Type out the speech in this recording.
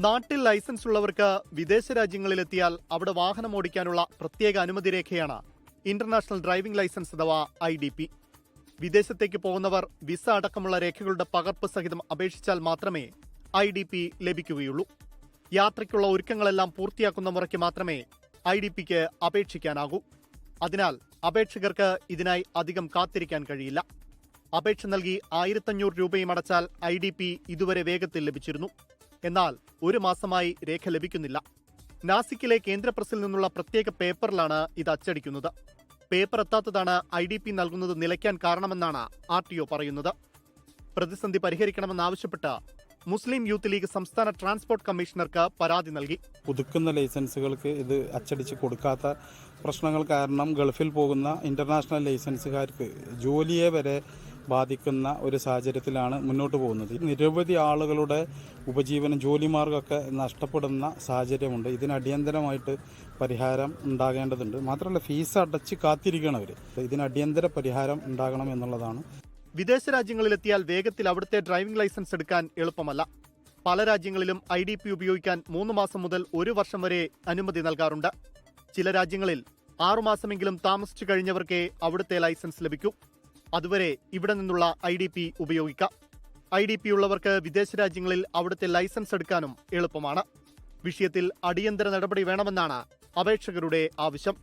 നാട്ടിൽ ലൈസൻസ് ഉള്ളവർക്ക് വിദേശ രാജ്യങ്ങളിലെത്തിയാൽ അവിടെ വാഹനം ഓടിക്കാനുള്ള പ്രത്യേക അനുമതി രേഖയാണ് ഇന്റർനാഷണൽ ഡ്രൈവിംഗ് ലൈസൻസ് അഥവാ IDP. വിദേശത്തേക്ക് പോകുന്നവർ വിസ അടക്കമുള്ള രേഖകളുടെ പകർപ്പ് സഹിതം അപേക്ഷിച്ചാൽ മാത്രമേ IDP ലഭിക്കുകയുള്ളൂ. യാത്രയ്ക്കുള്ള ഒരുക്കങ്ങളെല്ലാം പൂർത്തിയാക്കുന്ന മുറയ്ക്ക് മാത്രമേ IDPക്ക് അപേക്ഷിക്കാനാകൂ. അതിനാൽ അപേക്ഷകർക്ക് ഇതിനായി അധികം കാത്തിരിക്കാൻ കഴിയില്ല. അപേക്ഷ നൽകി 1500 രൂപയും അടച്ചാൽ IDP ഇതുവരെ വേഗത്തിൽ ലഭിച്ചിരുന്നു. എന്നാൽ ഒരു മാസമായി രേഖ ലഭിക്കുന്നില്ല. നാസിക്കിലെ കേന്ദ്ര പ്രസിൽ നിന്നുള്ള പ്രത്യേക പേപ്പറിലാണ് ഇത് അച്ചടിക്കുന്നത്. പേപ്പർ എത്താത്തതാണ് IDP നൽകുന്നത് നിലയ്ക്കാൻ കാരണമെന്നാണ് RTO പറയുന്നത്. പ്രതിസന്ധി പരിഹരിക്കണമെന്നാവശ്യപ്പെട്ട് മുസ്ലിം യൂത്ത് ലീഗ് സംസ്ഥാന ട്രാൻസ്പോർട്ട് കമ്മീഷണർക്ക് പരാതി നൽകി. പുതുക്കുന്ന ലൈസൻസുകൾക്ക് ഇത് അച്ചടിച്ച് കൊടുക്കാത്ത പ്രശ്നങ്ങൾ കാരണം ഗൾഫിൽ പോകുന്ന ഇന്റർനാഷണൽ ലൈസൻസുകാർക്ക് ജോലിയെ വരെ ബാധിക്കുന്ന ഒരു സാഹചര്യത്തിലാണ് മുന്നോട്ട് പോകുന്നത്. നിരവധി ആളുകളുടെ ഉപജീവനം ജോലിമാർഗമൊക്കെ നഷ്ടപ്പെടുന്ന സാഹചര്യമുണ്ട്. ഇതിന് അടിയന്തരമായിട്ട് പരിഹാരം ഉണ്ടാകേണ്ടതുണ്ട്. മാത്രമല്ല ഫീസ് അടച്ച് കാത്തിരിക്കണം അവർ. ഇതിന് അടിയന്തര പരിഹാരം ഉണ്ടാകണം എന്നുള്ളതാണ്. വിദേശ രാജ്യങ്ങളിലെത്തിയാൽ വേഗത്തിൽ അവിടുത്തെ ഡ്രൈവിംഗ് ലൈസൻസ് എടുക്കാൻ എളുപ്പമല്ല. പല രാജ്യങ്ങളിലും IDP ഉപയോഗിക്കാൻ 3 മാസം മുതൽ 1 വർഷം വരെ അനുമതി നൽകാറുണ്ട്. ചില രാജ്യങ്ങളിൽ 6 മാസമെങ്കിലും താമസിച്ചു കഴിഞ്ഞവർക്കേ അവിടുത്തെ ലൈസൻസ് ലഭിക്കൂ. അതുവരെ ഇവിടെ നിന്നുള്ള IDP ഉപയോഗിക്കാം. IDP ഉള്ളവർക്ക് വിദേശ രാജ്യങ്ങളിൽ അവിടുത്തെ ലൈസൻസ് എടുക്കാനും എളുപ്പമാണ്. വിഷയത്തിൽ അടിയന്തര നടപടി വേണമെന്നാണ് അപേക്ഷകരുടെ ആവശ്യം.